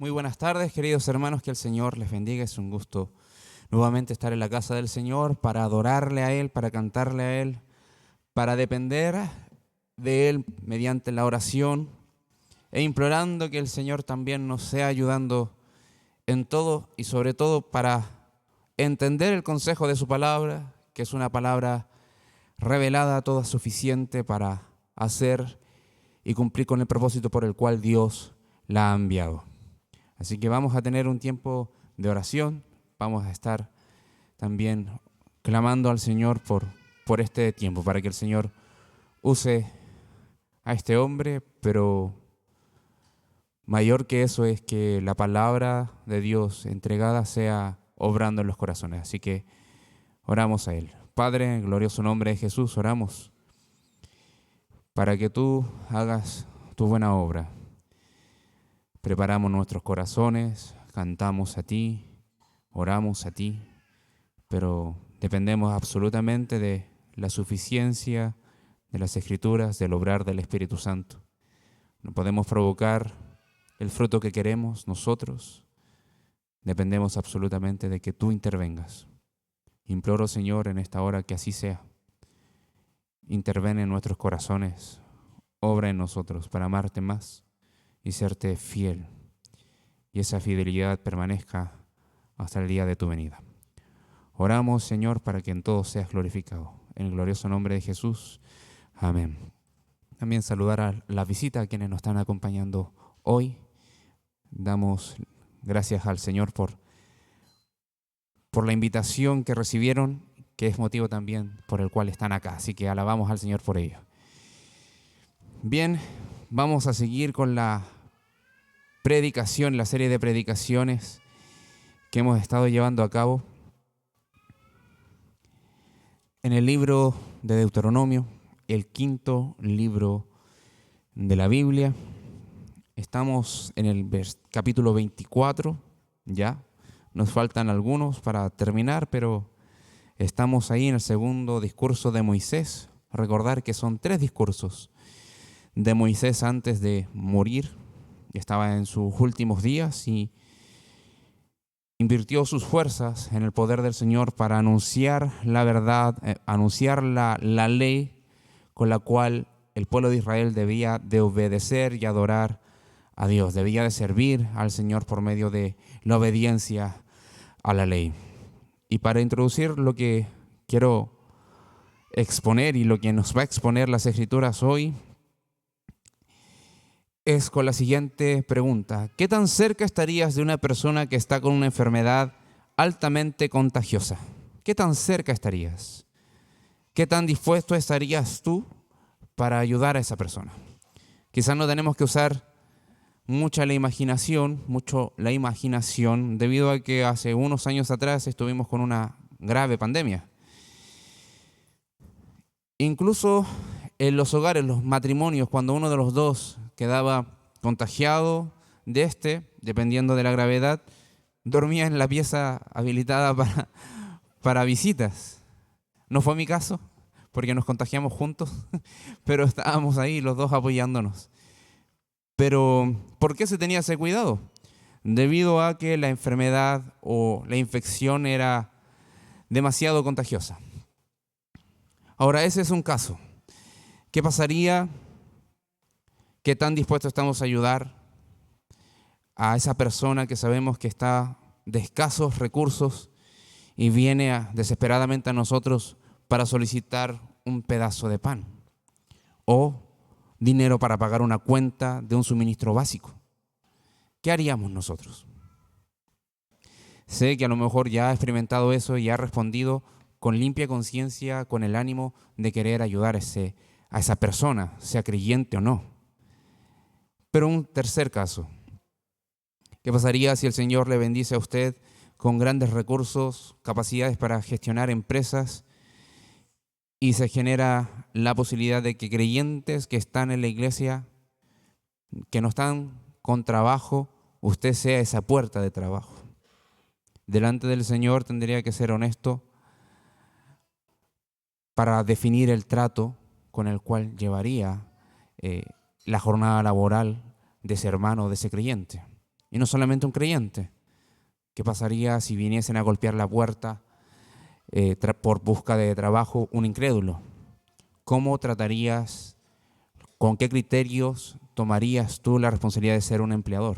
Muy buenas tardes, queridos hermanos, que el Señor les bendiga. Es un gusto nuevamente estar en la casa del Señor para adorarle a Él, para cantarle a Él, para depender de Él mediante la oración e implorando que el Señor también nos sea ayudando en todo y sobre todo para entender el consejo de su palabra, que es una palabra revelada, toda suficiente para hacer y cumplir con el propósito por el cual Dios la ha enviado. Así que vamos a tener un tiempo de oración, vamos a estar también clamando al Señor por este tiempo, para que el Señor use a este hombre, pero mayor que eso es que la palabra de Dios entregada sea obrando en los corazones. Así que oramos a Él. Padre, en glorioso nombre de Jesús, oramos para que tú hagas tu buena obra. Preparamos nuestros corazones, cantamos a ti, oramos a ti, pero dependemos absolutamente de la suficiencia de las Escrituras, del obrar del Espíritu Santo. No podemos provocar el fruto que queremos nosotros, dependemos absolutamente de que tú intervengas. Imploro, Señor, en esta hora que así sea. Interven en nuestros corazones, obra en nosotros para amarte más y serte fiel, y esa fidelidad permanezca hasta el día de tu venida. Oramos, Señor, para que en todo seas glorificado. En el glorioso nombre de Jesús. Amén. También saludar a la visita a quienes nos están acompañando hoy. Damos gracias al Señor por la invitación que recibieron, que es motivo también por el cual están acá. Así que alabamos al Señor por ello. Bien, vamos a seguir con la predicación, la serie de predicaciones que hemos estado llevando a cabo en el libro de Deuteronomio, el quinto libro de la Biblia. Estamos en el capítulo 24, ya. Nos faltan algunos para terminar, pero estamos ahí en el segundo discurso de Moisés. Recordar que son 3 discursos de Moisés antes de morir. Estaba en sus últimos días y invirtió sus fuerzas en el poder del Señor para anunciar la verdad, anunciar la ley con la cual el pueblo de Israel debía de obedecer y adorar a Dios, debía de servir al Señor por medio de la obediencia a la ley. Y para introducir lo que quiero exponer y lo que nos va a exponer las Escrituras hoy, es con la siguiente pregunta: ¿qué tan cerca estarías de una persona que está con una enfermedad altamente contagiosa? ¿Qué tan cerca estarías? ¿Qué tan dispuesto estarías tú para ayudar a esa persona? Quizás no tenemos que usar mucho la imaginación, debido a que hace unos años atrás estuvimos con una grave pandemia. Incluso en los hogares, los matrimonios, cuando uno de los dos quedaba contagiado dependiendo de la gravedad, dormía en la pieza habilitada para visitas. No fue mi caso, porque nos contagiamos juntos, pero estábamos ahí los dos apoyándonos. Pero, ¿por qué se tenía ese cuidado? Debido a que la enfermedad o la infección era demasiado contagiosa. Ahora, ese es un caso. ¿Qué pasaría? ¿Qué tan dispuestos estamos a ayudar a esa persona que sabemos que está de escasos recursos y viene desesperadamente a nosotros para solicitar un pedazo de pan o dinero para pagar una cuenta de un suministro básico? ¿Qué haríamos nosotros? Sé que a lo mejor ya ha experimentado eso y ha respondido con limpia conciencia, con el ánimo de querer ayudar a esa persona, sea creyente o no. Pero un tercer caso: ¿qué pasaría si el Señor le bendice a usted con grandes recursos, capacidades para gestionar empresas, y se genera la posibilidad de que creyentes que están en la iglesia, que no están con trabajo, usted sea esa puerta de trabajo? Delante del Señor tendría que ser honesto para definir el trato con el cual llevaría la jornada laboral de ese hermano, de ese creyente. Y no solamente un creyente. ¿Qué pasaría si viniesen a golpear la puerta por busca de trabajo un incrédulo? ¿Cómo tratarías, con qué criterios tomarías tú la responsabilidad de ser un empleador?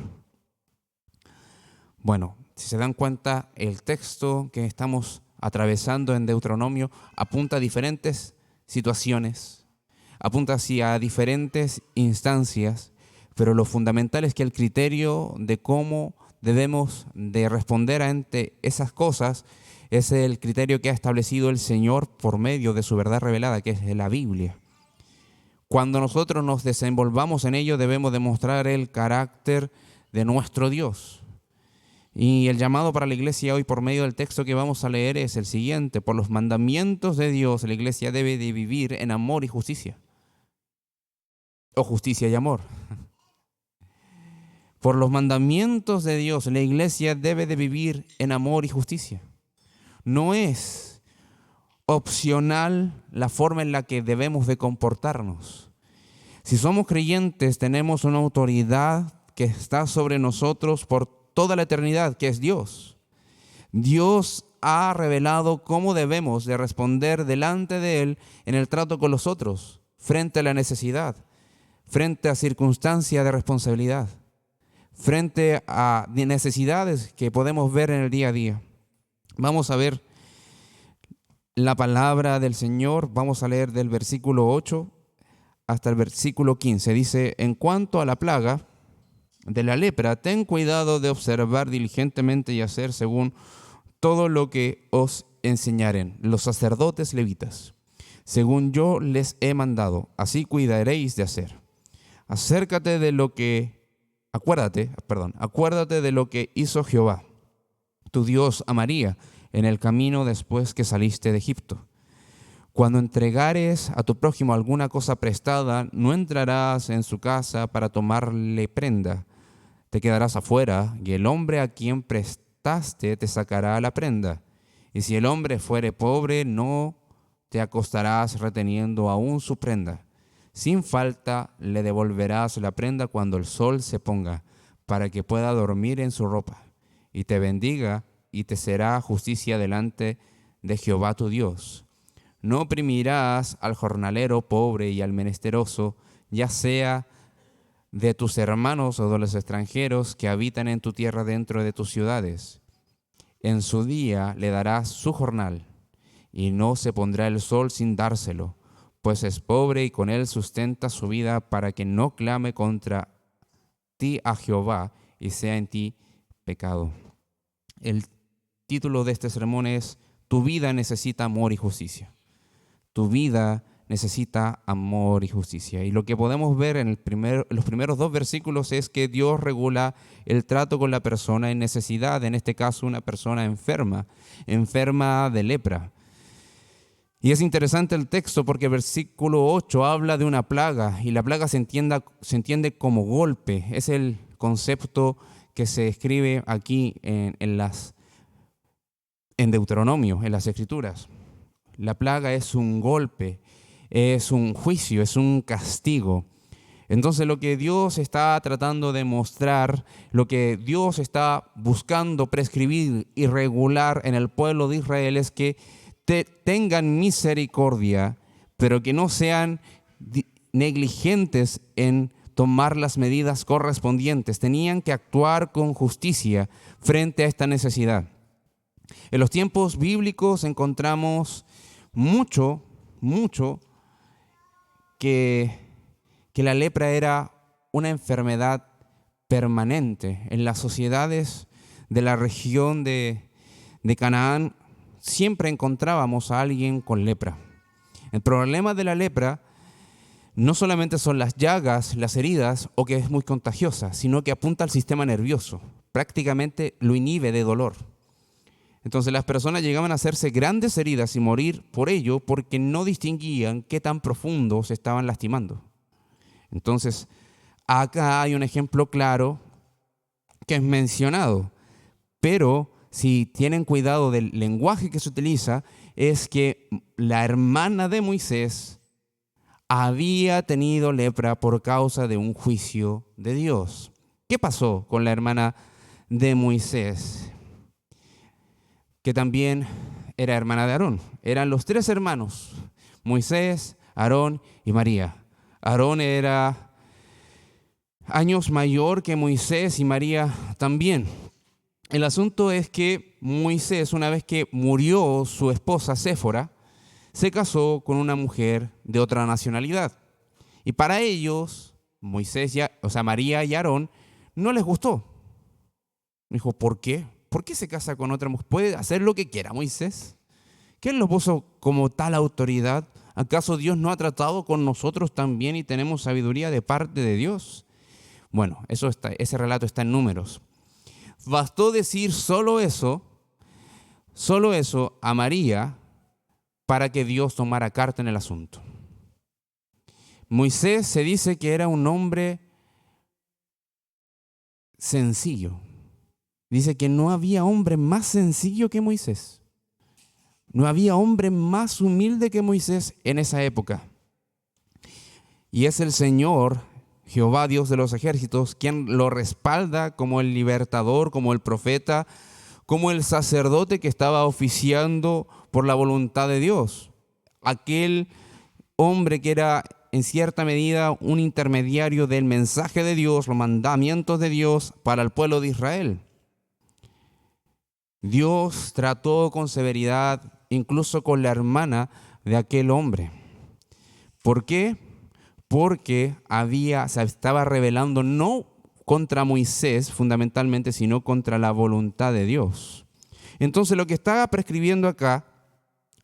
Bueno, si se dan cuenta, el texto que estamos atravesando en Deuteronomio apunta a diferentes situaciones, apunta hacia diferentes instancias, pero lo fundamental es que el criterio de cómo debemos de responder ante esas cosas es el criterio que ha establecido el Señor por medio de su verdad revelada, que es la Biblia. Cuando nosotros nos desenvolvamos en ello, debemos demostrar el carácter de nuestro Dios. Y el llamado para la iglesia hoy por medio del texto que vamos a leer es el siguiente: por los mandamientos de Dios, la iglesia debe de vivir en amor y justicia. O justicia y amor. Por los mandamientos de Dios, la iglesia debe de vivir en amor y justicia. No es opcional la forma en la que debemos de comportarnos. Si somos creyentes, tenemos una autoridad que está sobre nosotros por toda la eternidad, que es Dios. Dios ha revelado cómo debemos de responder delante de Él en el trato con los otros, frente a la necesidad, frente a circunstancias de responsabilidad, frente a necesidades que podemos ver en el día a día. Vamos a ver la palabra del Señor. Vamos a leer del versículo 8 hasta el versículo 15. Dice: en cuanto a la plaga de la lepra, ten cuidado de observar diligentemente y hacer según todo lo que os enseñaren los sacerdotes levitas, según yo les he mandado, así cuidaréis de hacer. Acuérdate de lo que hizo Jehová, tu Dios, a María en el camino después que saliste de Egipto. Cuando entregares a tu prójimo alguna cosa prestada, no entrarás en su casa para tomarle prenda. Te quedarás afuera, y el hombre a quien prestaste te sacará la prenda. Y si el hombre fuere pobre, no te acostarás reteniendo aún su prenda. Sin falta le devolverás la prenda cuando el sol se ponga, para que pueda dormir en su ropa. Y te bendiga, y te será justicia delante de Jehová tu Dios. No oprimirás al jornalero pobre y al menesteroso, ya sea de tus hermanos o de los extranjeros que habitan en tu tierra dentro de tus ciudades. En su día le darás su jornal, y no se pondrá el sol sin dárselo, pues es pobre y con él sustenta su vida, para que no clame contra ti a Jehová y sea en ti pecado. El título de este sermón es: tu vida necesita amor y justicia. Tu vida necesita amor y justicia. Y lo que podemos ver en los primeros dos versículos es que Dios regula el trato con la persona en necesidad, en este caso una persona enferma de lepra. Y es interesante el texto porque el versículo 8 habla de una plaga, y la plaga se entiende como golpe. Es el concepto que se escribe aquí en Deuteronomio, en las Escrituras. La plaga es un golpe, es un juicio, es un castigo. Entonces lo que Dios está tratando de mostrar, lo que Dios está buscando prescribir y regular en el pueblo de Israel es que tengan misericordia, pero que no sean negligentes en tomar las medidas correspondientes. Tenían que actuar con justicia frente a esta necesidad. En los tiempos bíblicos encontramos mucho que la lepra era una enfermedad permanente. En las sociedades de la región de Canaán siempre encontrábamos a alguien con lepra. El problema de la lepra no solamente son las llagas, las heridas, o que es muy contagiosa, sino que apunta al sistema nervioso. Prácticamente lo inhibe de dolor. Entonces las personas llegaban a hacerse grandes heridas y morir por ello, porque no distinguían qué tan profundo se estaban lastimando. Entonces, acá hay un ejemplo claro que es mencionado, pero si tienen cuidado del lenguaje que se utiliza, es que la hermana de Moisés había tenido lepra por causa de un juicio de Dios. ¿Qué ¿Qué pasó con la hermana de Moisés? Que también era hermana de Aarón. Eran los 3 hermanos, Moisés, Aarón y María. Aarón era años mayor que Moisés y María también. El asunto es que Moisés, una vez que murió su esposa Séfora, se casó con una mujer de otra nacionalidad. Y para ellos, María y Aarón, no les gustó. Dijo, ¿por qué? ¿Por qué se casa con otra mujer? ¿Puede hacer lo que quiera Moisés? ¿Quién lo puso como tal autoridad? ¿Acaso Dios no ha tratado con nosotros también y tenemos sabiduría de parte de Dios? Bueno, ese relato está en Números. Bastó decir solo eso a María para que Dios tomara carta en el asunto. Moisés se dice que era un hombre sencillo. Dice que no había hombre más sencillo que Moisés. No había hombre más humilde que Moisés en esa época. Y es el Señor, Jehová, Dios de los ejércitos, quien lo respalda como el libertador, como el profeta, como el sacerdote que estaba oficiando por la voluntad de Dios. Aquel hombre que era en cierta medida un intermediario del mensaje de Dios, los mandamientos de Dios para el pueblo de Israel. Dios trató con severidad incluso con la hermana de aquel hombre. ¿Por qué? Porque se estaba rebelando no contra Moisés fundamentalmente, sino contra la voluntad de Dios. Entonces lo que está prescribiendo acá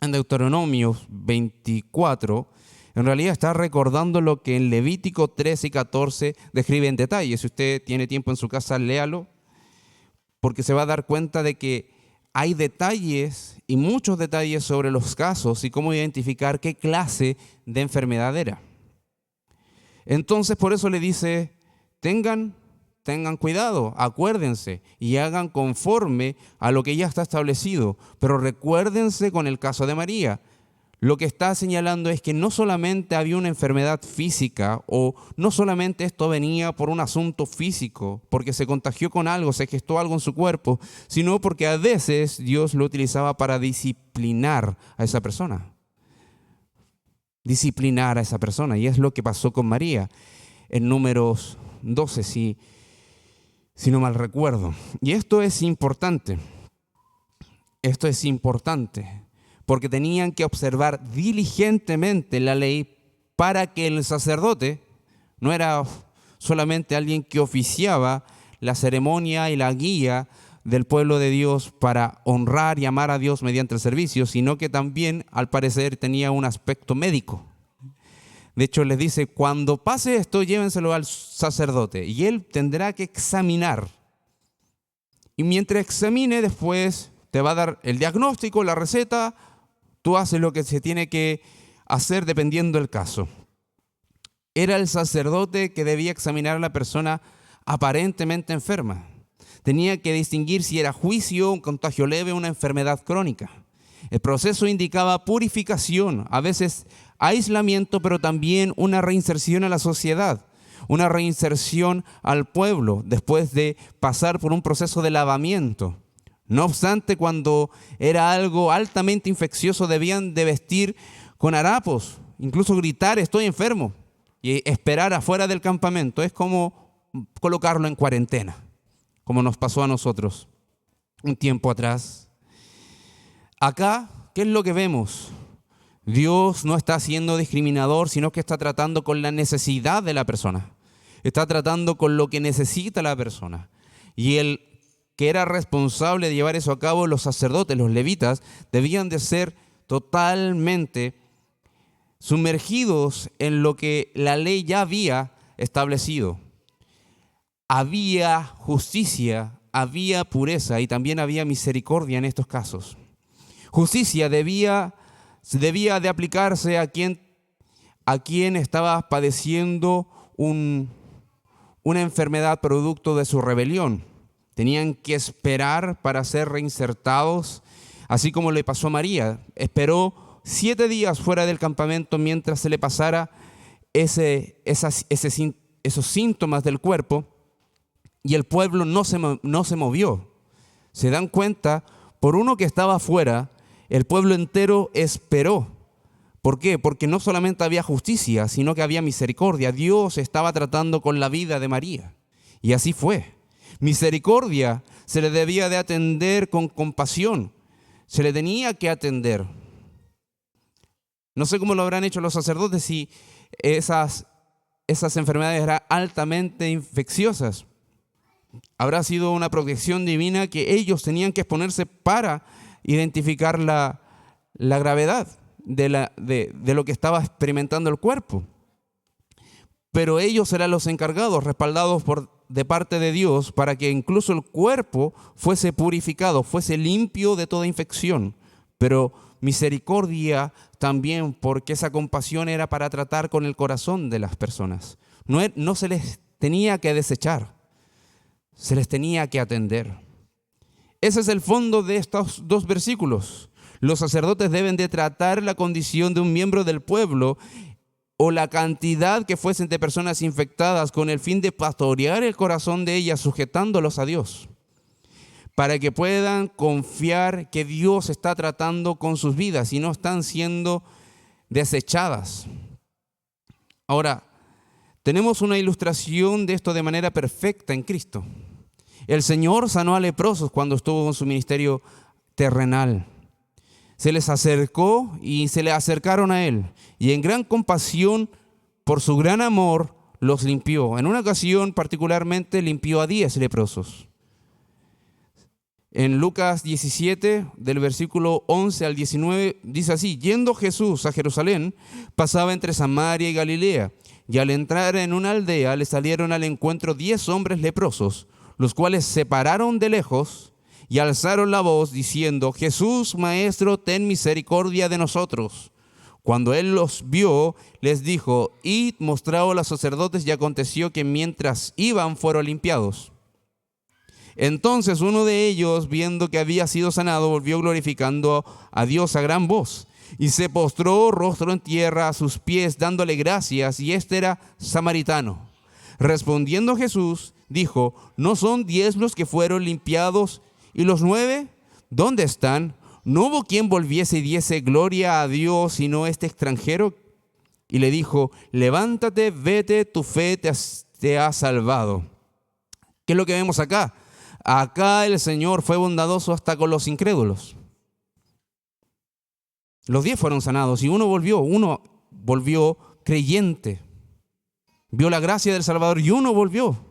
en Deuteronomio 24, en realidad está recordando lo que en Levítico 13 y 14 describe en detalle. Si usted tiene tiempo en su casa, léalo, porque se va a dar cuenta de que hay detalles y muchos detalles sobre los casos y cómo identificar qué clase de enfermedad era. Entonces, por eso le dice, tengan cuidado, acuérdense y hagan conforme a lo que ya está establecido. Pero recuérdense con el caso de María. Lo que está señalando es que no solamente había una enfermedad física o no solamente esto venía por un asunto físico, porque se contagió con algo, se gestó algo en su cuerpo, sino porque a veces Dios lo utilizaba para disciplinar a esa persona. Disciplinar a esa persona. Y es lo que pasó con María en Números 12, si no mal recuerdo. Y esto es importante. Esto es importante. Porque tenían que observar diligentemente la ley para que el sacerdote no era solamente alguien que oficiaba la ceremonia y la guía del pueblo de Dios para honrar y amar a Dios mediante el servicio, sino que también, al parecer, tenía un aspecto médico. De hecho, les dice, cuando pase esto, llévenselo al sacerdote y él tendrá que examinar. Y mientras examine, después te va a dar el diagnóstico, la receta. Tú haces lo que se tiene que hacer dependiendo del caso. Era el sacerdote que debía examinar a la persona aparentemente enferma. Tenía que distinguir si era juicio, un contagio leve o una enfermedad crónica. El proceso indicaba purificación, a veces aislamiento, pero también una reinserción a la sociedad, una reinserción al pueblo después de pasar por un proceso de lavamiento. No obstante, cuando era algo altamente infeccioso, debían de vestir con harapos, incluso gritar, estoy enfermo, y esperar afuera del campamento. Es como colocarlo en cuarentena, como nos pasó a nosotros un tiempo atrás. Acá, ¿qué es lo que vemos? Dios no está siendo discriminador, sino que está tratando con la necesidad de la persona. Está tratando con lo que necesita la persona. Y el que era responsable de llevar eso a cabo, los sacerdotes, los levitas, debían de ser totalmente sumergidos en lo que la ley ya había establecido. Había justicia, había pureza y también había misericordia en estos casos. Justicia debía de aplicarse a quien estaba padeciendo una enfermedad producto de su rebelión. Tenían que esperar para ser reinsertados, así como le pasó a María. Esperó 7 días fuera del campamento mientras se le pasara esos síntomas del cuerpo. y el pueblo no se movió. Se dan cuenta, por uno que estaba afuera, el pueblo entero esperó. ¿Por qué? Porque no solamente había justicia, sino que había misericordia. Dios estaba tratando con la vida de María. Y así fue. Misericordia se le debía de atender con compasión. Se le tenía que atender. No sé cómo lo habrán hecho los sacerdotes si esas enfermedades eran altamente infecciosas. Habrá sido una protección divina que ellos tenían que exponerse para identificar la gravedad de lo que estaba experimentando el cuerpo. Pero ellos eran los encargados, respaldados de parte de Dios, para que incluso el cuerpo fuese purificado, fuese limpio de toda infección. Pero misericordia también, porque esa compasión era para tratar con el corazón de las personas. No se les tenía que desechar, se les tenía que atender. Ese es el fondo de estos dos versículos. Los sacerdotes deben de tratar la condición de un miembro del pueblo o la cantidad que fuesen de personas infectadas con el fin de pastorear el corazón de ellas, sujetándolos a Dios, para que puedan confiar que Dios está tratando con sus vidas y no están siendo desechadas. Ahora, tenemos una ilustración de esto de manera perfecta en Cristo. El Señor sanó a leprosos cuando estuvo en su ministerio terrenal. Se les acercó y se le acercaron a Él, y en gran compasión, por su gran amor, los limpió. En una ocasión particularmente limpió a 10 leprosos. En Lucas 17, del versículo 11 al 19, dice así: yendo Jesús a Jerusalén, pasaba entre Samaria y Galilea, y al entrar en una aldea le salieron al encuentro 10 hombres leprosos, los cuales se pararon de lejos y alzaron la voz diciendo: Jesús, Maestro, ten misericordia de nosotros. Cuando él los vio, les dijo: id, mostraos a los sacerdotes. Y aconteció que mientras iban, fueron limpiados. Entonces uno de ellos, viendo que había sido sanado, volvió glorificando a Dios a gran voz, y se postró rostro en tierra a sus pies, dándole gracias, y este era samaritano. Respondiendo Jesús, dijo: ¿no son 10 los que fueron limpiados? ¿Y los 9? ¿Dónde están? ¿No hubo quien volviese y diese gloria a Dios, sino este extranjero? Y le dijo: levántate, vete, tu fe te ha salvado. ¿Qué es lo que vemos acá? Acá el Señor fue bondadoso hasta con los incrédulos. Los 10 fueron sanados y uno volvió creyente. Vio la gracia del Salvador y uno volvió.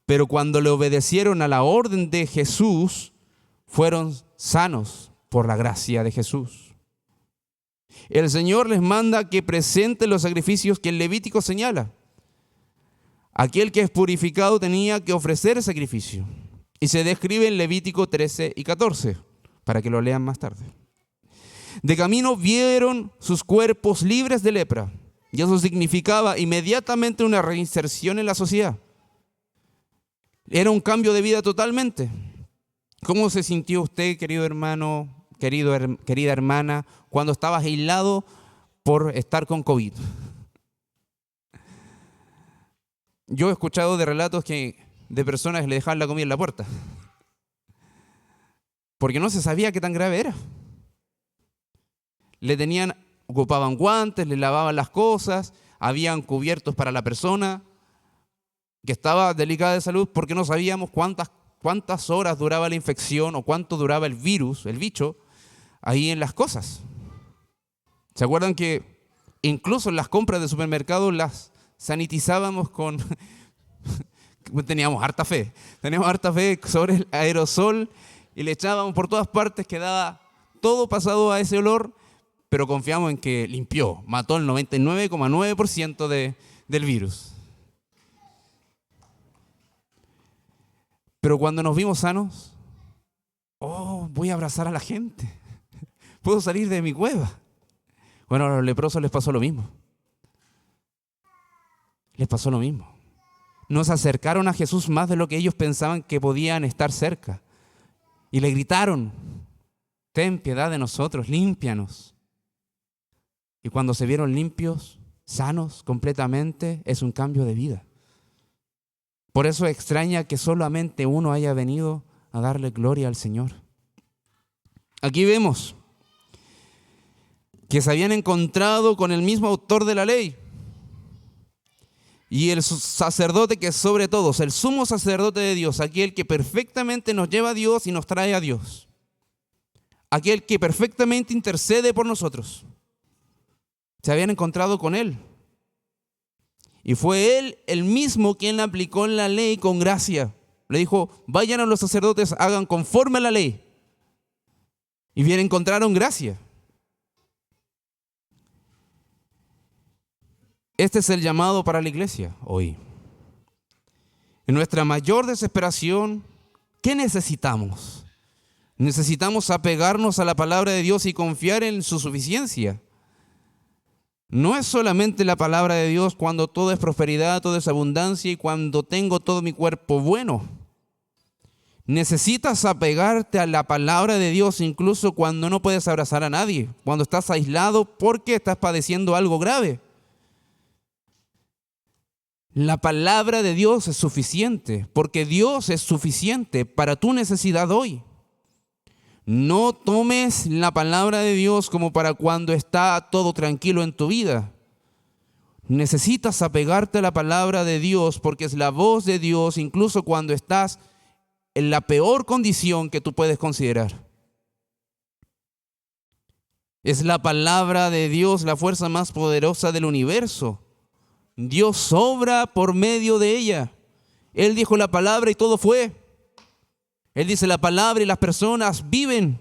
Pero cuando le obedecieron a la orden de Jesús, fueron sanos por la gracia de Jesús. El Señor les manda que presenten los sacrificios que el Levítico señala. Aquel que es purificado tenía que ofrecer sacrificio. Y se describe en Levítico 13 y 14, para que lo lean más tarde. De camino vieron sus cuerpos libres de lepra, y eso significaba inmediatamente una reinserción en la sociedad. Era un cambio de vida totalmente. ¿Cómo se sintió usted, querido hermano, querida hermana, cuando estabas aislado por estar con COVID? Yo he escuchado de relatos de personas que le dejaban la comida en la puerta, porque no se sabía qué tan grave era. Ocupaban guantes, le lavaban las cosas, habían cubiertos para la persona que estaba delicada de salud, porque no sabíamos cuántas horas duraba la infección o cuánto duraba el virus, el bicho, ahí en las cosas. ¿Se acuerdan que incluso en las compras de supermercado las sanitizábamos con... Teníamos harta fe sobre el aerosol y le echábamos por todas partes, quedaba todo pasado a ese olor, pero confiamos en que limpió, mató el 99,9% del virus. Pero cuando nos vimos sanos, voy a abrazar a la gente, puedo salir de mi cueva. Bueno, a los leprosos les pasó lo mismo. Les pasó lo mismo. Nos acercaron a Jesús más de lo que ellos pensaban que podían estar cerca. Y le gritaron: ten piedad de nosotros, límpianos. Y cuando se vieron limpios, sanos completamente, es un cambio de vida. Por eso extraña que solamente uno haya venido a darle gloria al Señor. Aquí vemos que se habían encontrado con el mismo autor de la ley y el sacerdote que es sobre todos, el sumo sacerdote de Dios, aquel que perfectamente nos lleva a Dios y nos trae a Dios, aquel que perfectamente intercede por nosotros. Se habían encontrado con él y fue él el mismo quien aplicó la ley con gracia. Le dijo: vayan a los sacerdotes, hagan conforme a la ley. Y bien encontraron gracia. Este es el llamado para la iglesia hoy. En nuestra mayor desesperación, ¿qué necesitamos? Necesitamos apegarnos a la palabra de Dios y confiar en su suficiencia. No es solamente la palabra de Dios cuando todo es prosperidad, todo es abundancia y cuando tengo todo mi cuerpo bueno. Necesitas apegarte a la palabra de Dios incluso cuando no puedes abrazar a nadie, cuando estás aislado porque estás padeciendo algo grave. La palabra de Dios es suficiente, porque Dios es suficiente para tu necesidad hoy. No tomes la palabra de Dios como para cuando está todo tranquilo en tu vida. Necesitas apegarte a la palabra de Dios porque es la voz de Dios incluso cuando estás en la peor condición que tú puedes considerar. Es la palabra de Dios la fuerza más poderosa del universo. Dios obra por medio de ella. Él dijo la palabra y todo fue. Él dice la palabra y las personas viven.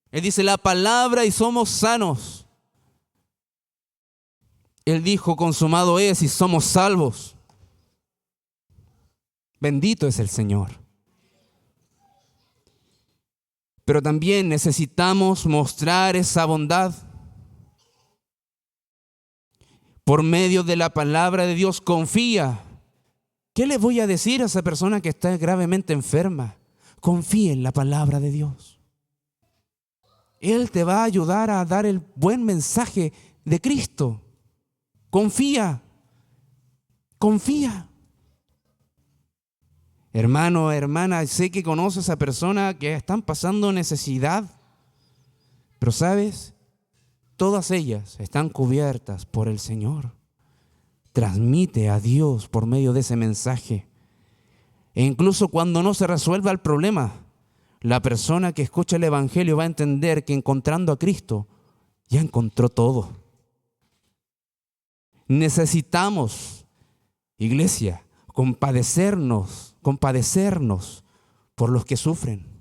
Él dice la palabra y somos sanos. Él dijo consumado es y somos salvos. Bendito es el Señor. Pero también necesitamos mostrar esa bondad. Por medio de la palabra de Dios, confía. ¿Qué le voy a decir a esa persona que está gravemente enferma? Confía en la palabra de Dios. Él te va a ayudar a dar el buen mensaje de Cristo. Confía. Confía. Hermano, hermana, sé que conoces a personas que están pasando necesidad, pero ¿sabes? Todas ellas están cubiertas por el Señor. Transmite a Dios por medio de ese mensaje. E incluso cuando no se resuelva el problema, la persona que escucha el Evangelio va a entender que encontrando a Cristo ya encontró todo. Necesitamos, iglesia, compadecernos por los que sufren.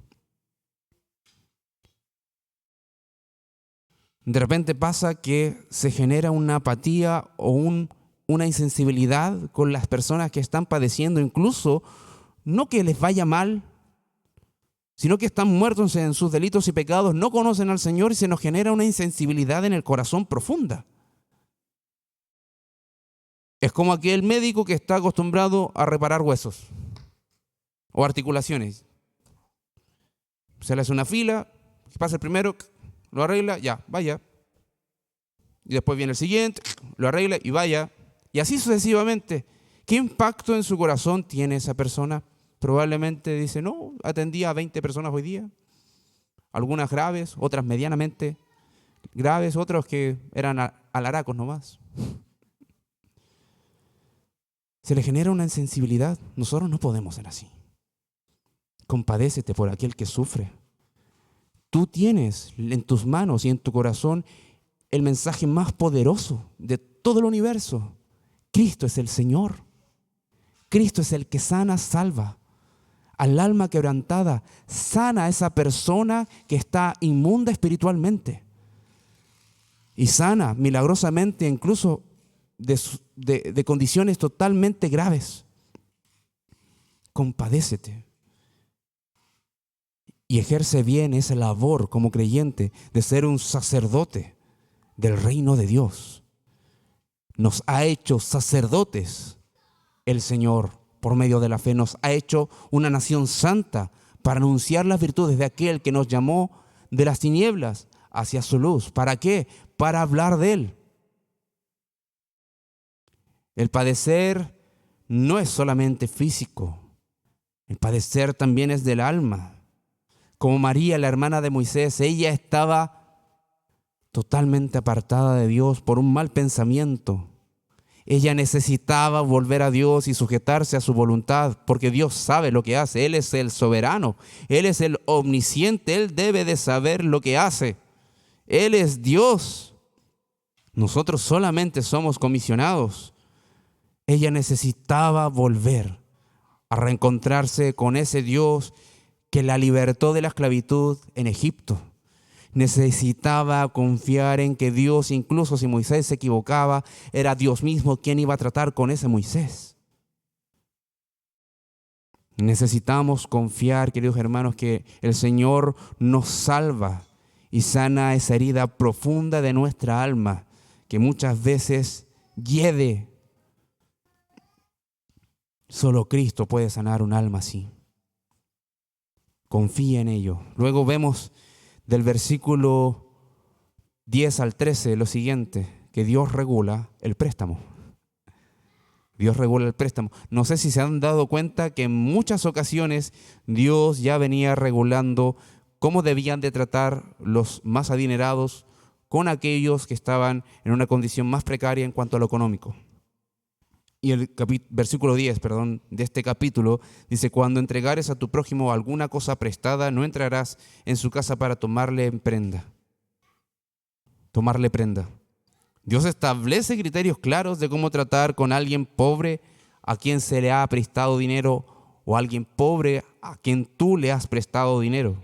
De repente pasa que se genera una apatía o una insensibilidad con las personas que están padeciendo, incluso no que les vaya mal, sino que están muertos en sus delitos y pecados, no conocen al Señor y se nos genera una insensibilidad en el corazón profunda. Es como aquel médico que está acostumbrado a reparar huesos o articulaciones. Se le hace una fila, pasa el primero, lo arregla, ya, vaya. Y después viene el siguiente, lo arregla y vaya. Y así sucesivamente. ¿Qué impacto en su corazón tiene esa persona? Probablemente dice, no, atendí a 20 personas hoy día. Algunas graves, otras medianamente graves, otros que eran alaracos nomás. Se le genera una insensibilidad. Nosotros no podemos ser así. Compadécete por aquel que sufre. Tú tienes en tus manos y en tu corazón el mensaje más poderoso de todo el universo. Cristo es el Señor. Cristo es el que sana, salva. Al alma quebrantada, sana a esa persona que está inmunda espiritualmente. Y sana milagrosamente incluso de condiciones totalmente graves. Compadécete. Y ejerce bien esa labor como creyente de ser un sacerdote del reino de Dios. Nos ha hecho sacerdotes el Señor por medio de la fe. Nos ha hecho una nación santa para anunciar las virtudes de aquel que nos llamó de las tinieblas hacia su luz. ¿Para qué? Para hablar de Él. El padecer no es solamente físico. El padecer también es del alma. Como María, la hermana de Moisés, ella estaba totalmente apartada de Dios por un mal pensamiento. Ella necesitaba volver a Dios y sujetarse a su voluntad, porque Dios sabe lo que hace. Él es el soberano, Él es el omnisciente, Él debe de saber lo que hace. Él es Dios. Nosotros solamente somos comisionados. Ella necesitaba volver a reencontrarse con ese Dios que la libertó de la esclavitud en Egipto. Necesitaba confiar en que Dios, incluso si Moisés se equivocaba, era Dios mismo quien iba a tratar con ese Moisés. Necesitamos confiar, queridos hermanos, que el Señor nos salva y sana esa herida profunda de nuestra alma, que muchas veces hiede. Solo Cristo puede sanar un alma así. Confía en ello. Luego vemos del versículo 10 al 13 lo siguiente, que Dios regula el préstamo. Dios regula el préstamo. No sé si se han dado cuenta que en muchas ocasiones Dios ya venía regulando cómo debían de tratar los más adinerados con aquellos que estaban en una condición más precaria en cuanto a lo económico. Y el versículo 10, de este capítulo dice: cuando entregares a tu prójimo alguna cosa prestada, no entrarás en su casa para tomarle prenda. Dios establece criterios claros de cómo tratar con alguien pobre a quien se le ha prestado dinero o alguien pobre a quien tú le has prestado dinero.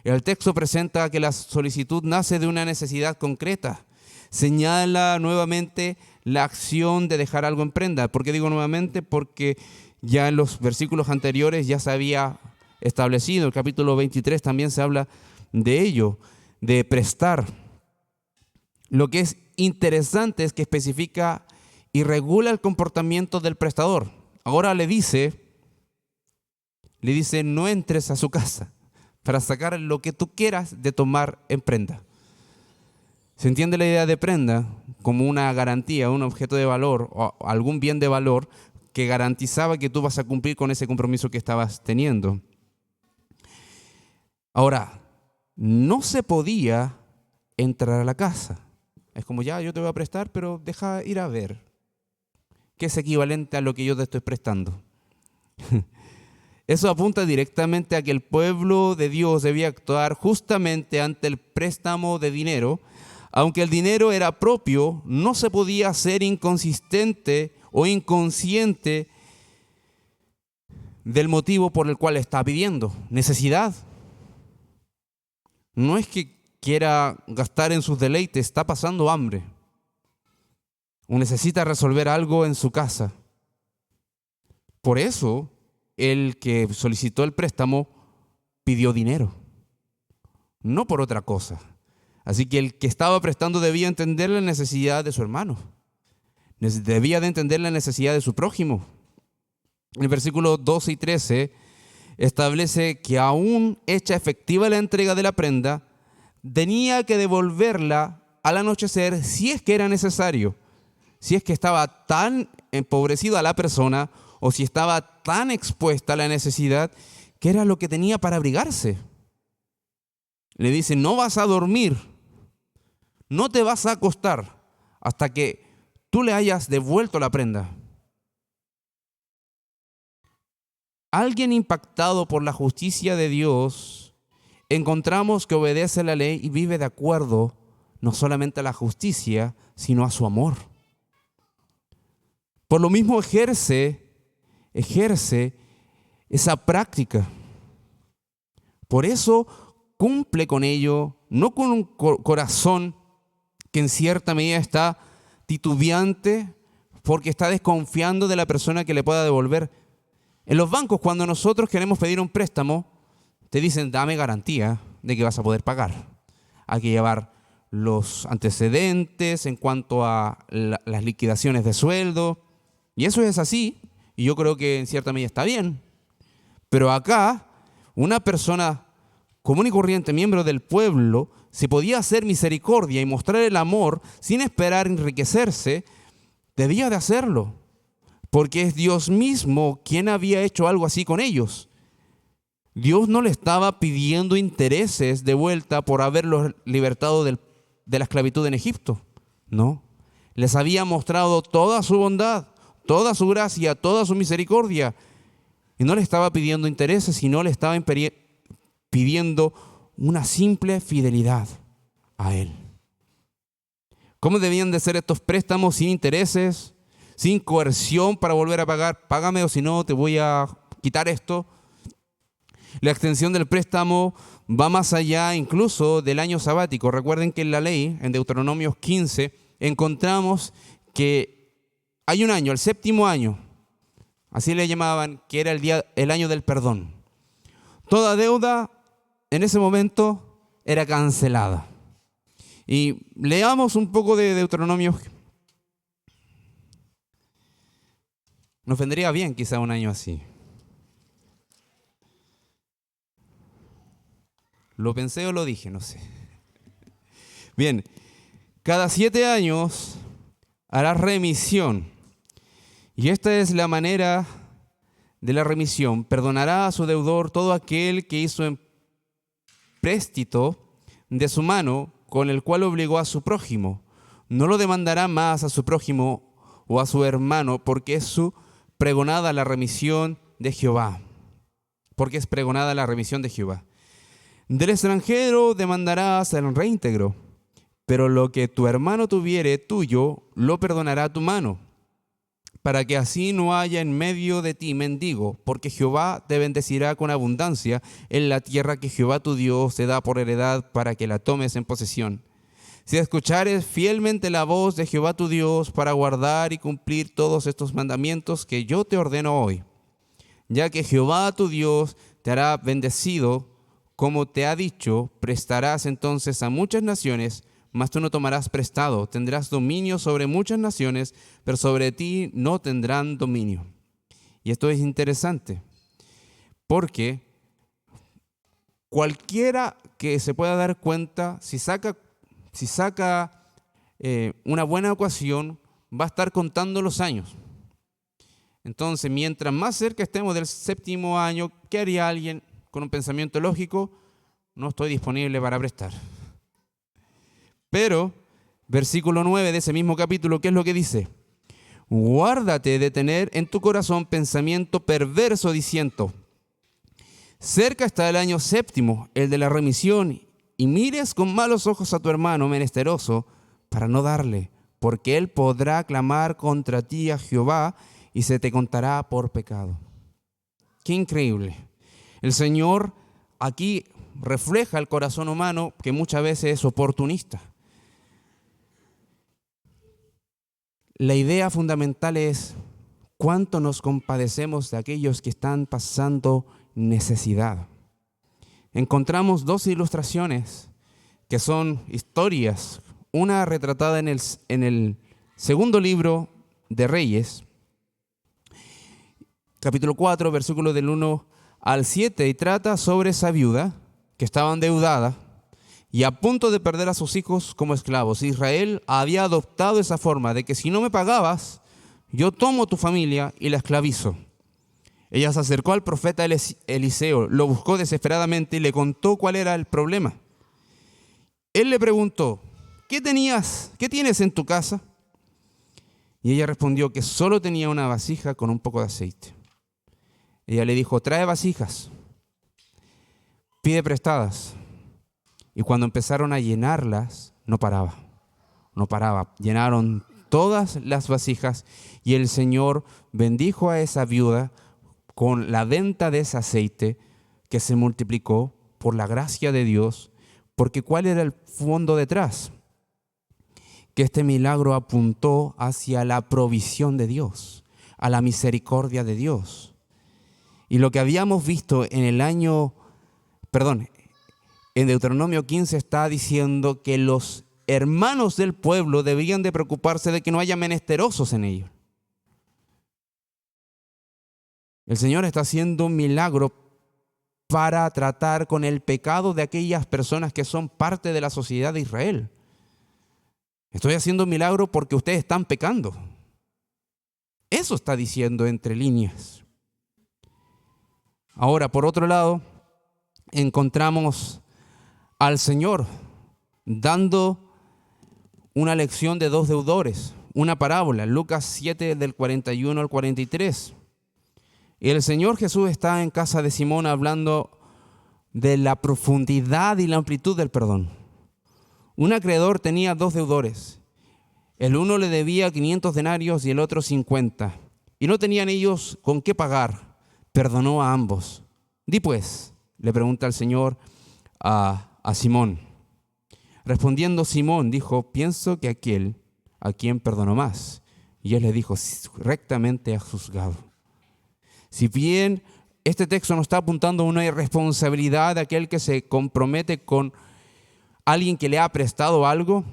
El texto presenta que la solicitud nace de una necesidad concreta. Señala nuevamente la acción de dejar algo en prenda. ¿Por qué digo nuevamente? Porque ya en los versículos anteriores ya se había establecido. El capítulo 23 también se habla de ello, de prestar. Lo que es interesante es que especifica y regula el comportamiento del prestador. Ahora le dice, no entres a su casa para sacar lo que tú quieras de tomar en prenda. Se entiende la idea de prenda como una garantía, un objeto de valor o algún bien de valor que garantizaba que tú vas a cumplir con ese compromiso que estabas teniendo. Ahora, no se podía entrar a la casa. Es como, ya, yo te voy a prestar, pero deja ir a ver, que es equivalente a lo que yo te estoy prestando. Eso apunta directamente a que el pueblo de Dios debía actuar justamente ante el préstamo de dinero. Aunque el dinero era propio, no se podía ser inconsistente o inconsciente del motivo por el cual está pidiendo. Necesidad. No es que quiera gastar en sus deleites, está pasando hambre. O necesita resolver algo en su casa. Por eso, el que solicitó el préstamo pidió dinero. No por otra cosa. Así que el que estaba prestando debía entender la necesidad de su hermano. Debía de entender la necesidad de su prójimo. El versículo 12 y 13 establece que aún hecha efectiva la entrega de la prenda, tenía que devolverla al anochecer si es que era necesario. Si es que estaba tan empobrecida la persona o si estaba tan expuesta a la necesidad que era lo que tenía para abrigarse. Le dice, no vas a dormir. No te vas a acostar hasta que tú le hayas devuelto la prenda. Alguien impactado por la justicia de Dios, encontramos que obedece la ley y vive de acuerdo no solamente a la justicia, sino a su amor. Por lo mismo ejerce esa práctica. Por eso cumple con ello, no con un corazón que en cierta medida está titubeante porque está desconfiando de la persona que le pueda devolver. En los bancos, cuando nosotros queremos pedir un préstamo, te dicen, dame garantía de que vas a poder pagar. Hay que llevar los antecedentes en cuanto a las liquidaciones de sueldo. Y eso es así, y yo creo que en cierta medida está bien. Pero acá, una persona común y corriente, miembro del pueblo, si podía hacer misericordia y mostrar el amor sin esperar enriquecerse, debía de hacerlo. porque es Dios mismo quien había hecho algo así con ellos. Dios no le estaba pidiendo intereses de vuelta por haberlos libertado de la esclavitud en Egipto. No. Les había mostrado toda su bondad, toda su gracia, toda su misericordia. Y no le estaba pidiendo intereses, sino le estaba pidiendo una simple fidelidad a Él. ¿Cómo debían de ser estos préstamos sin intereses, sin coerción para volver a pagar? Págame o si no te voy a quitar esto. La extensión del préstamo va más allá incluso del año sabático. Recuerden que en la ley, en Deuteronomio 15, encontramos que hay un año, el séptimo año, así le llamaban, que era el año del perdón. Toda deuda en ese momento era cancelada. Y leamos un poco de Deuteronomio. Nos vendría bien quizá un año así. ¿Lo pensé o lo dije? No sé. Bien, cada 7 años hará remisión. Y esta es la manera de la remisión. Perdonará a su deudor todo aquel que hizo empréstito de su mano con el cual obligó a su prójimo. No lo demandará más a su prójimo o a su hermano, porque es pregonada la remisión de Jehová. Porque es pregonada la remisión de Jehová. Del extranjero demandarás el reintegro, pero lo que tu hermano tuviere tuyo, lo perdonará tu mano, para que así no haya en medio de ti mendigo, porque Jehová te bendecirá con abundancia en la tierra que Jehová tu Dios te da por heredad para que la tomes en posesión. Si escuchares fielmente la voz de Jehová tu Dios para guardar y cumplir todos estos mandamientos que yo te ordeno hoy, ya que Jehová tu Dios te hará bendecido, como te ha dicho, prestarás entonces a muchas naciones, mas tú no tomarás prestado. Tendrás dominio sobre muchas naciones, pero sobre ti no tendrán dominio. Y esto es interesante, porque cualquiera que se pueda dar cuenta, si saca una buena ecuación, va a estar contando los años. Entonces, mientras más cerca estemos del séptimo año, ¿qué haría alguien con un pensamiento lógico? No estoy disponible para prestar. Pero, versículo 9 de ese mismo capítulo, ¿qué es lo que dice? Guárdate de tener en tu corazón pensamiento perverso diciendo, cerca está el año séptimo, el de la remisión, y mires con malos ojos a tu hermano menesteroso para no darle, porque él podrá clamar contra ti a Jehová y se te contará por pecado. Qué increíble. El Señor aquí refleja el corazón humano que muchas veces es oportunista. La idea fundamental es cuánto nos compadecemos de aquellos que están pasando necesidad. Encontramos dos ilustraciones que son historias, una retratada en el segundo libro de Reyes, capítulo 4, versículos del 1 al 7, y trata sobre esa viuda que estaba endeudada y a punto de perder a sus hijos como esclavos. Israel había adoptado esa forma de que si no me pagabas, yo tomo tu familia y la esclavizo. Ella se acercó al profeta Eliseo, lo buscó desesperadamente y le contó cuál era el problema. Él le preguntó, ¿qué tienes en tu casa? Y ella respondió que solo tenía una vasija con un poco de aceite. Ella le dijo, trae vasijas, pide prestadas. Y cuando empezaron a llenarlas, no paraba. Llenaron todas las vasijas y el Señor bendijo a esa viuda con la venta de ese aceite que se multiplicó por la gracia de Dios. Porque ¿cuál era el fondo detrás? Que este milagro apuntó hacia la provisión de Dios, a la misericordia de Dios. Y lo que habíamos visto en Deuteronomio 15 está diciendo que los hermanos del pueblo debían de preocuparse de que no haya menesterosos en ellos. El Señor está haciendo un milagro para tratar con el pecado de aquellas personas que son parte de la sociedad de Israel. Estoy haciendo un milagro porque ustedes están pecando. Eso está diciendo entre líneas. Ahora, por otro lado, encontramos al Señor dando una lección de dos deudores, una parábola, Lucas 7 del 41 al 43. Y el Señor Jesús está en casa de Simón hablando de la profundidad y la amplitud del perdón. Un acreedor tenía dos deudores. El uno le debía 500 denarios y el otro 50. Y no tenían ellos con qué pagar. Perdonó a ambos. Di pues, le pregunta el Señor a Simón. Respondiendo Simón, dijo, pienso que aquel a quien perdonó más. Y él le dijo, rectamente has juzgado. Si bien este texto nos está apuntando a una irresponsabilidad de aquel que se compromete con alguien que le ha prestado algo,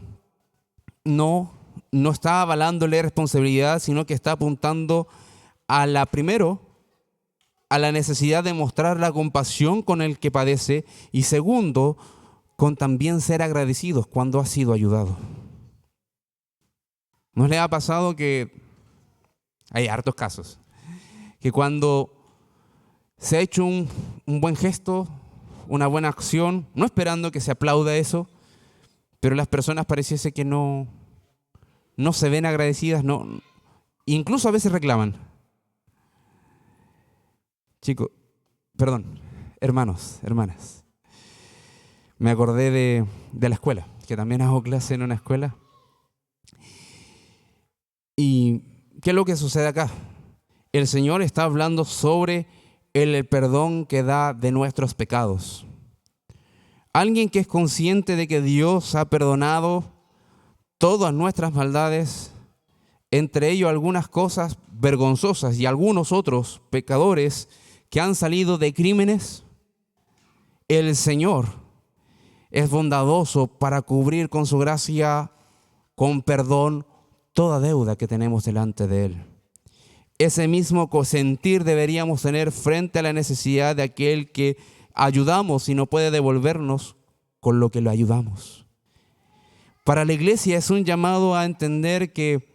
no está avalando la irresponsabilidad, sino que está apuntando primero, a la necesidad de mostrar la compasión con el que padece y segundo, con también ser agradecidos cuando ha sido ayudado. ¿No le ha pasado que hay hartos casos? Que cuando se ha hecho un buen gesto, una buena acción, no esperando que se aplauda eso, pero las personas pareciese que no se ven agradecidas, incluso a veces reclaman. Chicos, perdón, hermanos, hermanas, me acordé de la escuela, que también hago clase en una escuela. ¿Y qué es lo que sucede acá? El Señor está hablando sobre el perdón que da de nuestros pecados. Alguien que es consciente de que Dios ha perdonado todas nuestras maldades, entre ellos algunas cosas vergonzosas y algunos otros pecadores que han salido de crímenes, el Señor es bondadoso para cubrir con su gracia, con perdón, toda deuda que tenemos delante de Él. Ese mismo sentir deberíamos tener frente a la necesidad de aquel que ayudamos y no puede devolvernos con lo que lo ayudamos. Para la iglesia es un llamado a entender que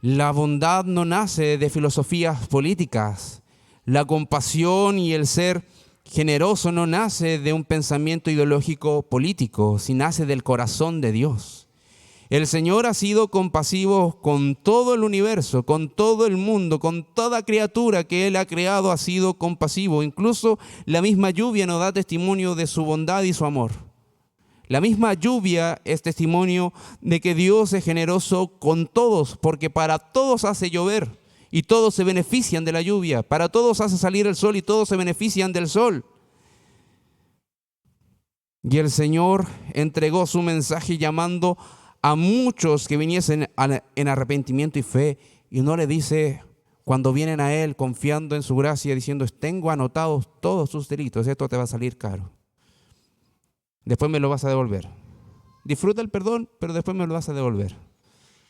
la bondad no nace de filosofías políticas. La compasión y el ser generoso no nace de un pensamiento ideológico político, sino nace del corazón de Dios. El Señor ha sido compasivo con todo el universo, con todo el mundo, con toda criatura que Él ha creado ha sido compasivo. Incluso la misma lluvia nos da testimonio de su bondad y su amor. La misma lluvia es testimonio de que Dios es generoso con todos, porque para todos hace llover y todos se benefician de la lluvia. Para todos hace salir el sol y todos se benefician del sol. Y el Señor entregó su mensaje llamando a muchos que viniesen en arrepentimiento y fe, y no le dice cuando vienen a Él confiando en su gracia, diciendo, tengo anotados todos sus delitos, esto te va a salir caro. Después me lo vas a devolver. Disfruta el perdón, pero después me lo vas a devolver.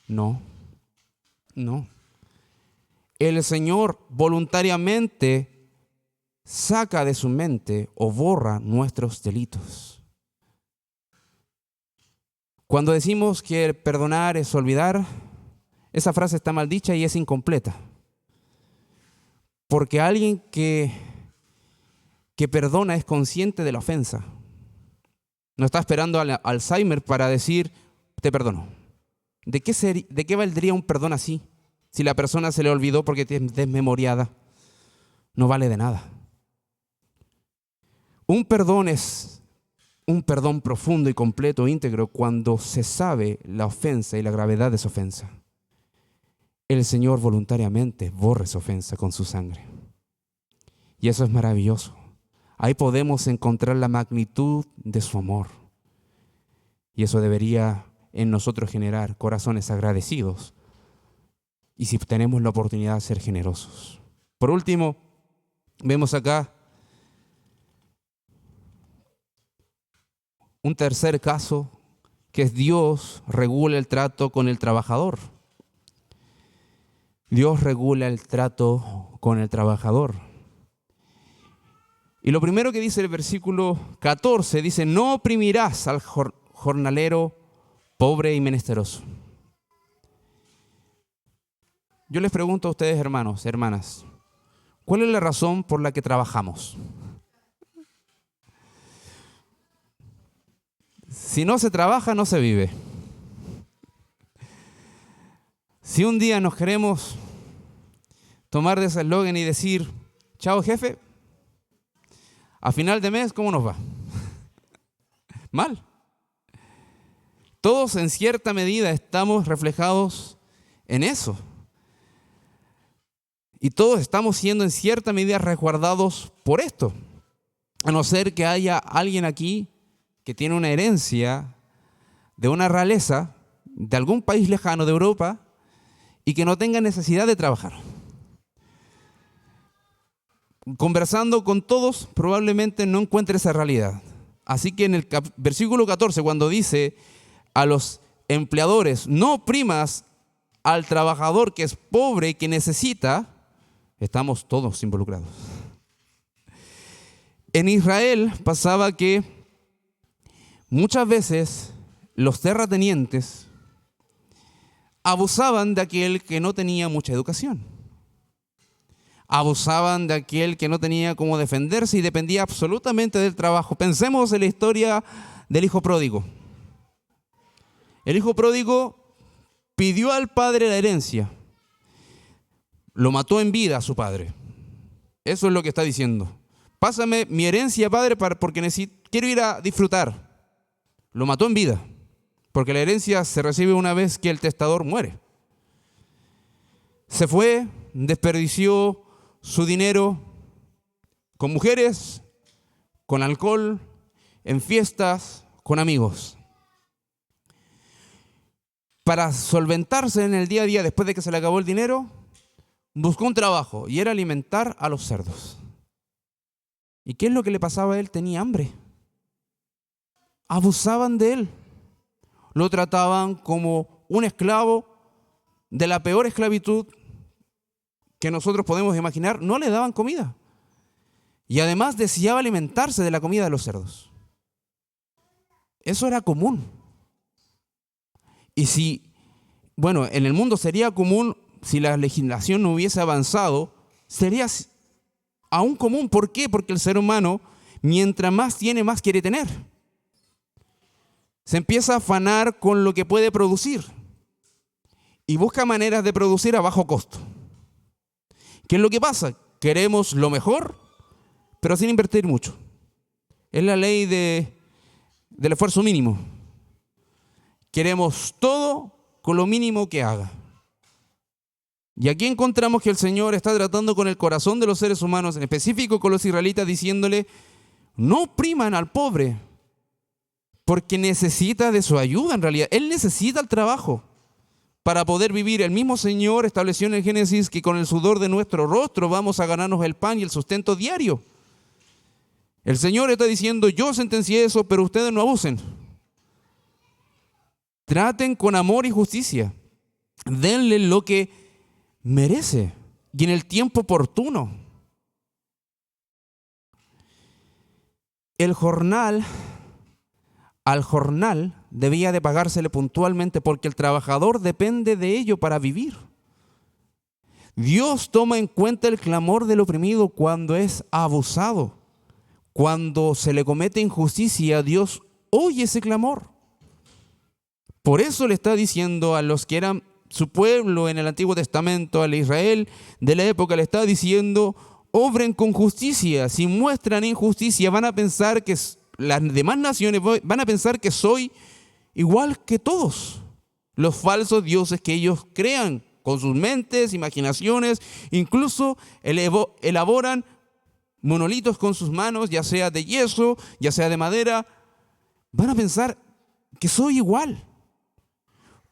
No. El Señor voluntariamente saca de su mente o borra nuestros delitos. Cuando decimos que perdonar es olvidar, esa frase está mal dicha y es incompleta. Porque alguien que perdona es consciente de la ofensa. No está esperando al Alzheimer para decir, te perdono. ¿De qué valdría un perdón así? Si la persona se le olvidó porque es desmemoriada, no vale de nada. Un perdón es un perdón profundo y completo, íntegro, cuando se sabe la ofensa y la gravedad de esa ofensa. El Señor voluntariamente borra esa ofensa con su sangre. Y eso es maravilloso. Ahí podemos encontrar la magnitud de su amor. Y eso debería en nosotros generar corazones agradecidos. Y si tenemos la oportunidad de ser generosos. Por último, vemos acá un tercer caso, que es Dios regula el trato con el trabajador. Dios regula el trato con el trabajador. Y lo primero que dice el versículo 14, dice, no oprimirás al jornalero pobre y menesteroso. Yo les pregunto a ustedes, hermanos, hermanas, ¿cuál es la razón por la que trabajamos? Si no se trabaja, no se vive. Si un día nos queremos tomar de ese eslogan y decir, chao jefe, a final de mes, ¿cómo nos va? Mal. Todos en cierta medida estamos reflejados en eso. Y todos estamos siendo en cierta medida resguardados por esto. A no ser que haya alguien aquí que tiene una herencia de una realeza de algún país lejano de Europa y que no tenga necesidad de trabajar. Conversando con todos, probablemente no encuentre esa realidad. Así que en el versículo 14, cuando dice a los empleadores, no oprimas al trabajador que es pobre y que necesita, estamos todos involucrados. En Israel pasaba que muchas veces los terratenientes abusaban de aquel que no tenía mucha educación. Abusaban de aquel que no tenía cómo defenderse y dependía absolutamente del trabajo. Pensemos en la historia del hijo pródigo. El hijo pródigo pidió al padre la herencia. Lo mató en vida a su padre. Eso es lo que está diciendo. Pásame mi herencia, padre, porque quiero ir a disfrutar. Lo mató en vida, porque la herencia se recibe una vez que el testador muere. Se fue, desperdició su dinero con mujeres, con alcohol, en fiestas, con amigos. Para solventarse en el día a día, después de que se le acabó el dinero, buscó un trabajo y era alimentar a los cerdos. ¿Y qué es lo que le pasaba a él? Tenía hambre. Abusaban de él. Lo trataban como un esclavo de la peor esclavitud que nosotros podemos imaginar. No le daban comida. Y además deseaba alimentarse de la comida de los cerdos. Eso era común. Y en el mundo sería común, si la legislación no hubiese avanzado, sería aún común. ¿Por qué? Porque el ser humano, mientras más tiene, más quiere tener. Se empieza a afanar con lo que puede producir y busca maneras de producir a bajo costo. ¿Qué es lo que pasa? Queremos lo mejor, pero sin invertir mucho. Es la ley del esfuerzo mínimo. Queremos todo con lo mínimo que haga. Y aquí encontramos que el Señor está tratando con el corazón de los seres humanos, en específico con los israelitas, diciéndole, no opriman al pobre, porque necesita de su ayuda en realidad. Él necesita el trabajo para poder vivir. El mismo Señor estableció en el Génesis que con el sudor de nuestro rostro vamos a ganarnos el pan y el sustento diario. El Señor está diciendo, yo sentencié eso, pero ustedes no abusen. Traten con amor y justicia. Denle lo que merece y en el tiempo oportuno. Al jornal debía de pagársele puntualmente porque el trabajador depende de ello para vivir. Dios toma en cuenta el clamor del oprimido cuando es abusado. Cuando se le comete injusticia, Dios oye ese clamor. Por eso le está diciendo a los que eran su pueblo en el Antiguo Testamento, al Israel de la época, le está diciendo, obren con justicia. Si muestran injusticia, van a pensar que las demás naciones van a pensar que soy igual que todos los falsos dioses que ellos crean con sus mentes, imaginaciones, incluso elaboran monolitos con sus manos, ya sea de yeso, ya sea de madera. Van a pensar que soy igual.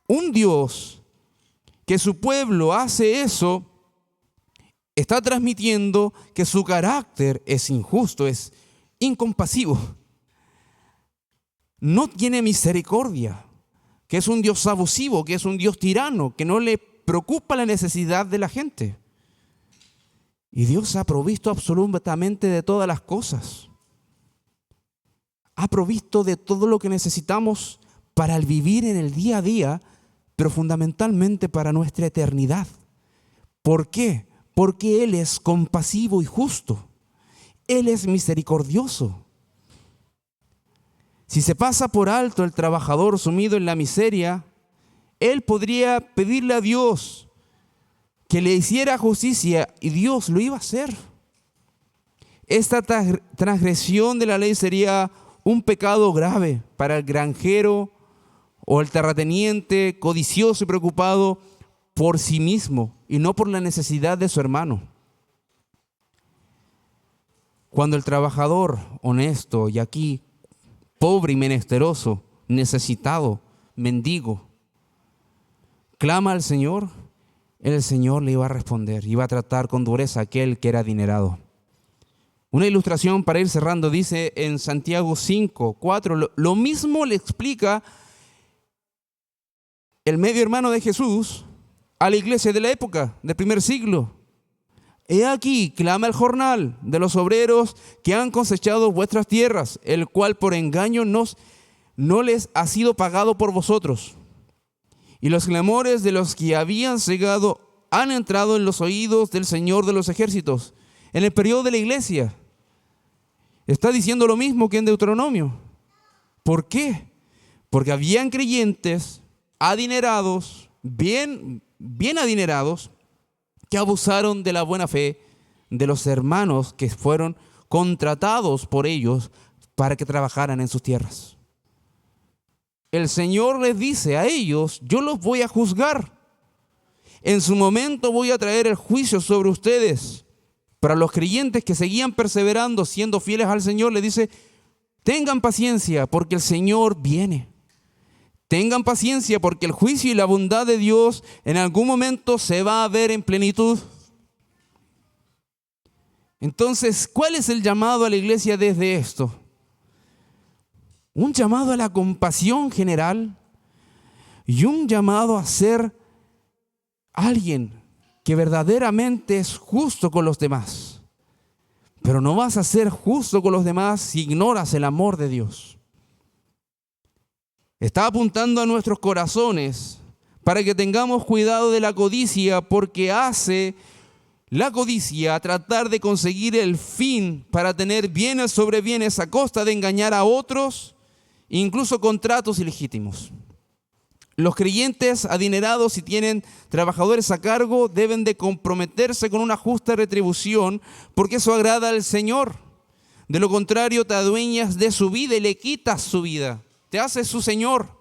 Un Dios que su pueblo hace eso, está transmitiendo que su carácter es injusto, es incompasivo. No tiene misericordia, que es un Dios abusivo, que es un Dios tirano, que no le preocupa la necesidad de la gente. Y Dios ha provisto absolutamente de todas las cosas. Ha provisto de todo lo que necesitamos para el vivir en el día a día, pero fundamentalmente para nuestra eternidad. ¿Por qué? Porque Él es compasivo y justo. Él es misericordioso. Si se pasa por alto el trabajador sumido en la miseria, él podría pedirle a Dios que le hiciera justicia y Dios lo iba a hacer. Esta transgresión de la ley sería un pecado grave para el granjero o el terrateniente codicioso y preocupado por sí mismo y no por la necesidad de su hermano. Cuando el trabajador honesto, y aquí pobre y menesteroso, necesitado, mendigo, clama al Señor, el Señor le iba a responder, iba a tratar con dureza a aquel que era adinerado. Una ilustración para ir cerrando dice en Santiago 5:4, lo mismo le explica el medio hermano de Jesús a la iglesia de la época, del primer siglo. He aquí, clama el jornal de los obreros que han cosechado vuestras tierras, el cual por engaño no les ha sido pagado por vosotros. Y los clamores de los que habían cegado han entrado en los oídos del Señor de los ejércitos. En el periodo de la iglesia está diciendo lo mismo que en Deuteronomio. ¿Por qué? Porque habían creyentes adinerados, bien adinerados, que abusaron de la buena fe de los hermanos que fueron contratados por ellos para que trabajaran en sus tierras. El Señor les dice a ellos, yo los voy a juzgar. En su momento voy a traer el juicio sobre ustedes. Para los creyentes que seguían perseverando, siendo fieles al Señor, les dice, tengan paciencia porque el Señor viene. Tengan paciencia porque el juicio y la bondad de Dios en algún momento se va a ver en plenitud. Entonces, ¿cuál es el llamado a la iglesia desde esto? Un llamado a la compasión general y un llamado a ser alguien que verdaderamente es justo con los demás. Pero no vas a ser justo con los demás si ignoras el amor de Dios. Está apuntando a nuestros corazones para que tengamos cuidado de la codicia, porque hace la codicia a tratar de conseguir el fin para tener bienes sobre bienes a costa de engañar a otros, incluso contratos ilegítimos. Los creyentes adinerados, si tienen trabajadores a cargo, deben de comprometerse con una justa retribución, porque eso agrada al Señor. De lo contrario, te adueñas de su vida y le quitas su vida. Te haces su Señor.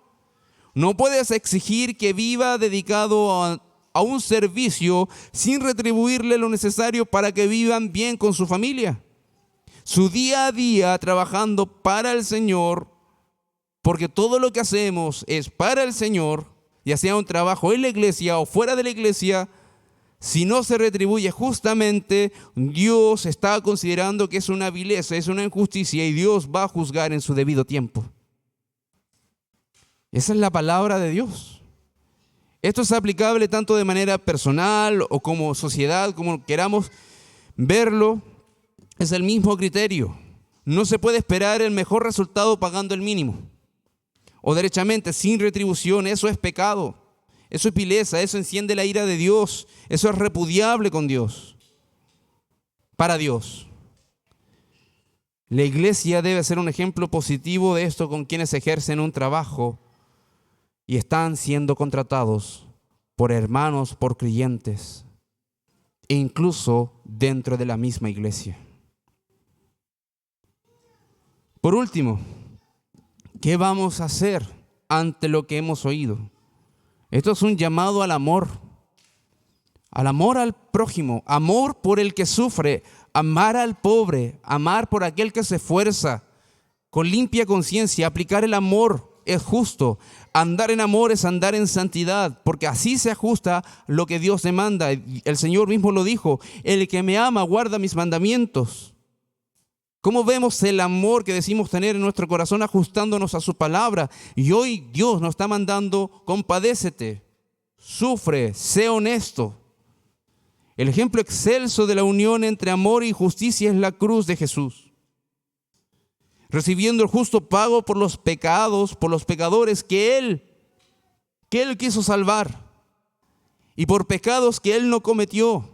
No puedes exigir que viva dedicado a un servicio sin retribuirle lo necesario para que vivan bien con su familia. Su día a día trabajando para el Señor, porque todo lo que hacemos es para el Señor, ya sea un trabajo en la iglesia o fuera de la iglesia, si no se retribuye justamente, Dios está considerando que es una vileza, es una injusticia y Dios va a juzgar en su debido tiempo. Esa es la palabra de Dios. Esto es aplicable tanto de manera personal o como sociedad, como queramos verlo. Es el mismo criterio. No se puede esperar el mejor resultado pagando el mínimo. O derechamente, sin retribución. Eso es pecado. Eso es vileza. Eso enciende la ira de Dios. Eso es repudiable con Dios. Para Dios. La iglesia debe ser un ejemplo positivo de esto con quienes ejercen un trabajo y están siendo contratados por hermanos, por creyentes, e incluso dentro de la misma iglesia. Por último, ¿qué vamos a hacer ante lo que hemos oído? Esto es un llamado al amor al prójimo, amor por el que sufre, amar al pobre, amar por aquel que se esfuerza, con limpia conciencia, aplicar el amor. Es justo. Andar en amor es andar en santidad, porque así se ajusta lo que Dios demanda. El Señor mismo lo dijo, el que me ama guarda mis mandamientos. ¿Cómo vemos el amor que decimos tener en nuestro corazón ajustándonos a su palabra? Y hoy Dios nos está mandando, compadécete, sufre, sé honesto. El ejemplo excelso de la unión entre amor y justicia es la cruz de Jesús. Recibiendo el justo pago por los pecados, por los pecadores que Él quiso salvar. y por pecados que Él no cometió.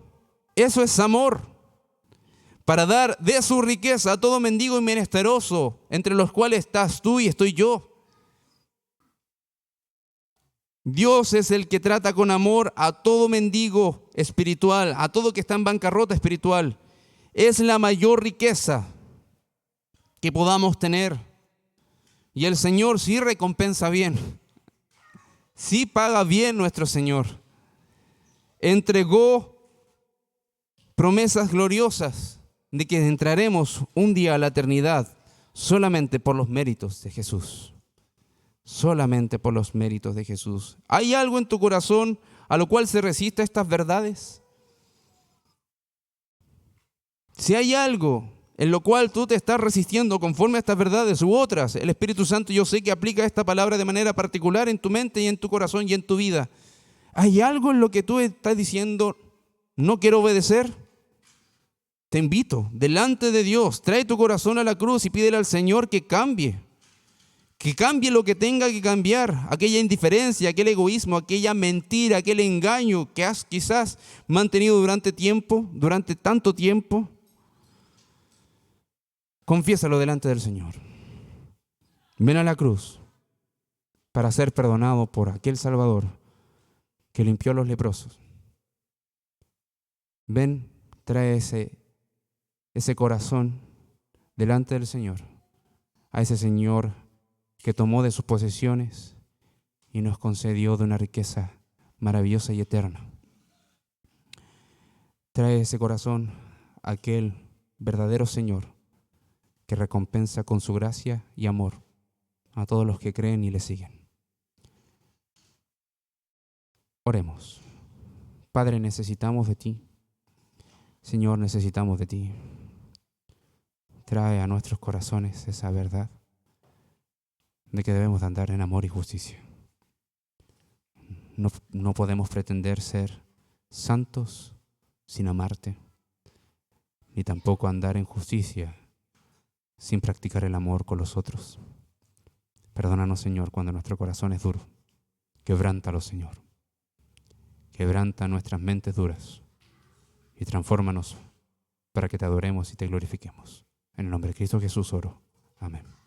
Eso es amor, para dar de su riqueza a todo mendigo y menesteroso, entre los cuales estás tú y estoy yo. Dios es el que trata con amor a todo mendigo espiritual, a todo que está en bancarrota espiritual. Es la mayor riqueza que podamos tener. Y el Señor sí recompensa bien, sí paga bien nuestro Señor. Entregó promesas gloriosas de que entraremos un día a la eternidad solamente por los méritos de Jesús. Solamente por los méritos de Jesús. ¿Hay algo en tu corazón a lo cual se resiste a estas verdades? Si hay algo en lo cual tú te estás resistiendo conforme a estas verdades u otras, el Espíritu Santo yo sé que aplica esta palabra de manera particular en tu mente y en tu corazón y en tu vida. ¿Hay algo en lo que tú estás diciendo, no quiero obedecer? Te invito, delante de Dios, trae tu corazón a la cruz y pídele al Señor que cambie lo que tenga que cambiar, aquella indiferencia, aquel egoísmo, aquella mentira, aquel engaño que has quizás mantenido durante tanto tiempo. Confiésalo delante del Señor. Ven a la cruz para ser perdonado por aquel Salvador que limpió a los leprosos. Ven, trae ese corazón delante del Señor, a ese Señor que tomó de sus posesiones y nos concedió de una riqueza maravillosa y eterna. Trae ese corazón a aquel verdadero Señor que recompensa con su gracia y amor a todos los que creen y le siguen. Oremos. Padre, necesitamos de ti. Señor, necesitamos de ti. Trae a nuestros corazones esa verdad de que debemos de andar en amor y justicia. No podemos pretender ser santos sin amarte, ni tampoco andar en justicia sin practicar el amor con los otros. Perdónanos, Señor, cuando nuestro corazón es duro. Quebrántalo, Señor. Quebranta nuestras mentes duras y transfórmanos para que te adoremos y te glorifiquemos. En el nombre de Cristo Jesús oro. Amén.